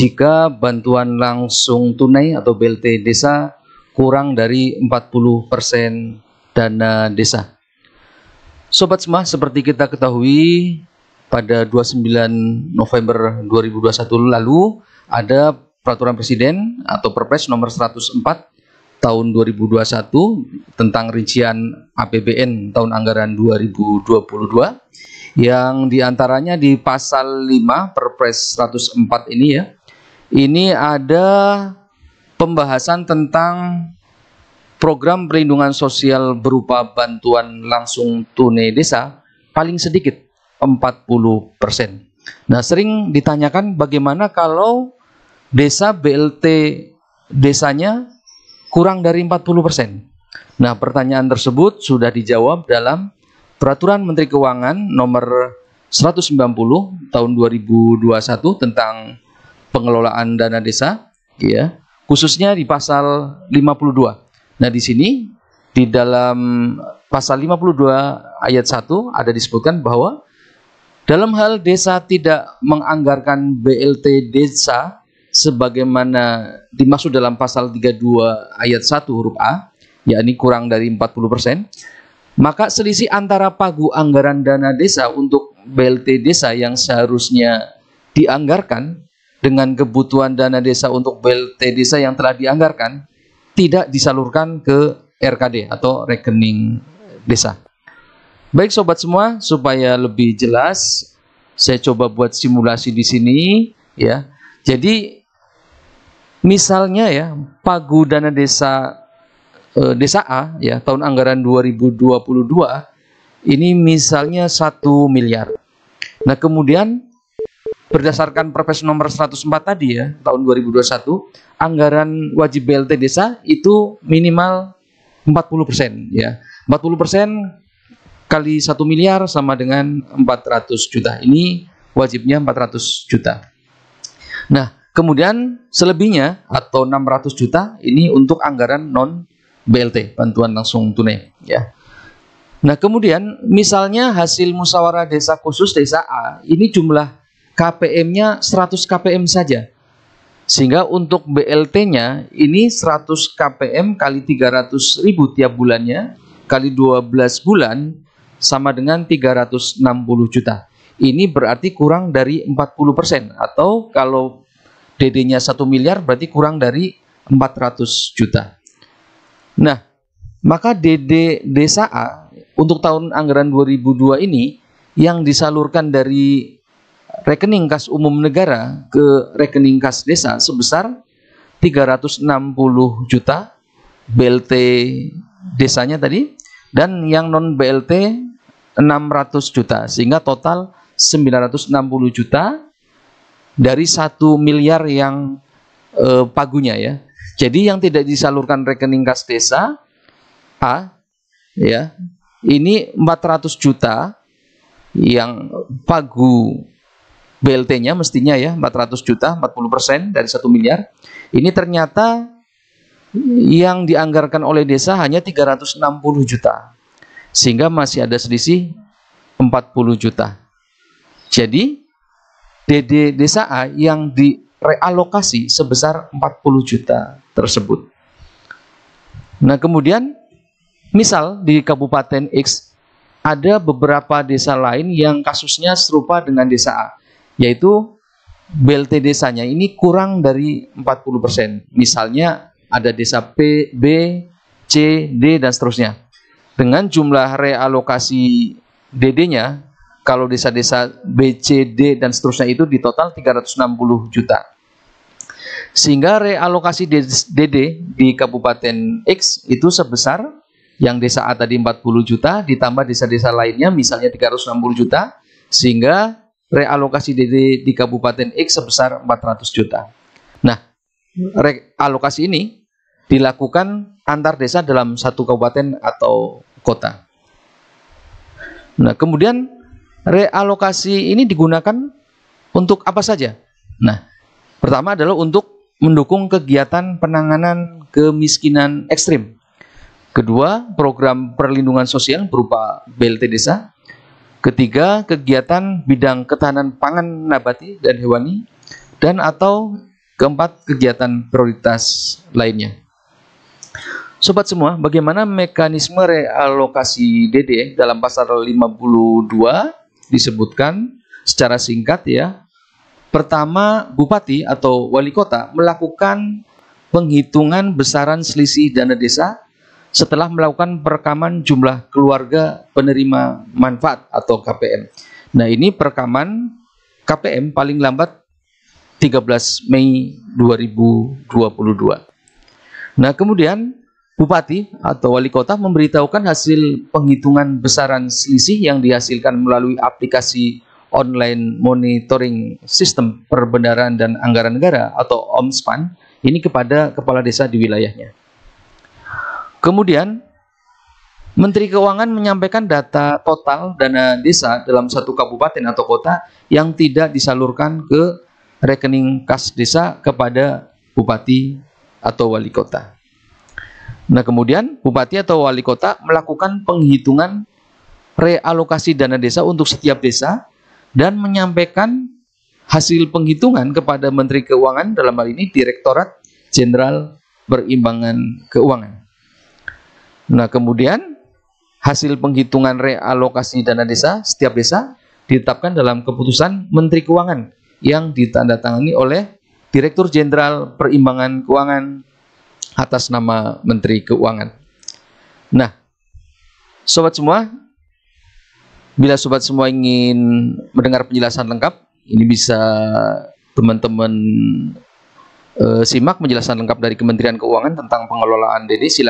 jika bantuan langsung tunai atau BLT desa kurang dari 40% dana desa. Sobat semua, seperti kita ketahui pada 29 November 2021 lalu ada peraturan presiden atau Perpres nomor 104 tahun 2021 tentang rincian APBN tahun anggaran 2022 yang diantaranya di pasal 5 Perpres 104 ini ya. Ini ada pembahasan tentang program perlindungan sosial berupa bantuan langsung tunai desa paling sedikit 40%. Nah, sering ditanyakan bagaimana kalau desa BLT desanya kurang dari 40%. Nah, pertanyaan tersebut sudah dijawab dalam Peraturan Menteri Keuangan nomor 190 tahun 2021 tentang pengelolaan dana desa, ya, khususnya di pasal 52. Nah, di sini di dalam pasal 52 ayat 1 ada disebutkan bahwa dalam hal desa tidak menganggarkan BLT desa sebagaimana dimaksud dalam pasal 32 ayat 1 huruf A, yakni kurang dari 40%, maka selisih antara pagu anggaran dana desa untuk BLT desa yang seharusnya dianggarkan dengan kebutuhan dana desa untuk BLT desa yang telah dianggarkan tidak disalurkan ke RKD atau rekening desa. Baik sobat semua, supaya lebih jelas saya coba buat simulasi di sini ya. Jadi misalnya ya, pagu dana desa desa A ya tahun anggaran 2022 ini misalnya 1 miliar. Nah, kemudian berdasarkan Perpres nomor 104 tadi ya, tahun 2021, anggaran wajib BLT desa itu minimal 40% ya. 40% kali 1 miliar sama dengan 400 juta. Ini wajibnya 400 juta. Nah, kemudian selebihnya atau 600 juta ini untuk anggaran non BLT, bantuan langsung tunai ya. Nah, kemudian misalnya hasil musyawarah desa khusus desa A ini jumlah KPM-nya 100 KPM saja. Sehingga untuk BLT-nya ini 100 KPM kali 300.000 tiap bulannya kali 12 bulan sama dengan 360 juta. Ini berarti kurang dari 40%, atau kalau DD-nya 1 miliar berarti kurang dari 400 juta. Nah, maka DD desa A untuk tahun anggaran 2002 ini yang disalurkan dari rekening kas umum negara ke rekening kas desa sebesar 360 juta BLT desanya tadi, dan yang non BLT 600 juta, sehingga total 960 juta dari 1 miliar yang pagunya ya. Jadi yang tidak disalurkan rekening kas desa A ya, ini 400 juta yang pagu BLT-nya mestinya ya 400 juta, 40% dari 1 miliar. Ini ternyata yang dianggarkan oleh desa hanya 360 juta. Sehingga masih ada selisih 40 juta. Jadi DD desa A yang direalokasi sebesar 40 juta tersebut. Nah, kemudian misal di Kabupaten X ada beberapa desa lain yang kasusnya serupa dengan desa A, yaitu BLT desanya ini kurang dari 40%. Misalnya ada desa P, B, C, D, dan seterusnya. Dengan jumlah realokasi DD-nya, kalau desa-desa B, C, D, dan seterusnya itu di total 360 juta. Sehingga realokasi DD di Kabupaten X itu sebesar yang desa A tadi 40 juta, ditambah desa-desa lainnya misalnya 360 juta, sehingga realokasi DD di Kabupaten X sebesar 400 juta. Nah, realokasi ini dilakukan antar desa dalam satu kabupaten atau kota. Nah, kemudian realokasi ini digunakan untuk apa saja? Nah, pertama adalah untuk mendukung kegiatan penanganan kemiskinan ekstrim. Kedua, program perlindungan sosial berupa BLT desa. Ketiga, kegiatan bidang ketahanan pangan nabati dan hewani dan atau Keempat, kegiatan prioritas lainnya. Sobat semua, bagaimana mekanisme realokasi DD dalam pasal 52 disebutkan secara singkat ya. Pertama, bupati atau wali kota melakukan penghitungan besaran selisih dana desa setelah melakukan perekaman jumlah keluarga penerima manfaat atau KPM. Nah, ini perekaman KPM paling lambat 13 Mei 2022. Nah, kemudian bupati atau wali kota memberitahukan hasil penghitungan besaran selisih yang dihasilkan melalui aplikasi online monitoring sistem perbendaharaan dan anggaran negara atau OMSPAN ini kepada kepala desa di wilayahnya. Kemudian Menteri Keuangan menyampaikan data total dana desa dalam satu kabupaten atau kota yang tidak disalurkan ke rekening kas desa kepada bupati atau wali kota. Nah, kemudian bupati atau wali kota melakukan penghitungan realokasi dana desa untuk setiap desa dan menyampaikan hasil penghitungan kepada Menteri Keuangan, dalam hal ini Direktorat Jenderal Perimbangan Keuangan. Nah, kemudian hasil penghitungan realokasi dana desa setiap desa ditetapkan dalam keputusan Menteri Keuangan yang ditandatangani oleh Direktur Jenderal Perimbangan Keuangan atas nama Menteri Keuangan. Nah, sobat semua, bila sobat semua ingin mendengar penjelasan lengkap, ini bisa teman-teman simak penjelasan lengkap dari Kementerian Keuangan tentang pengelolaan DD. Silakan.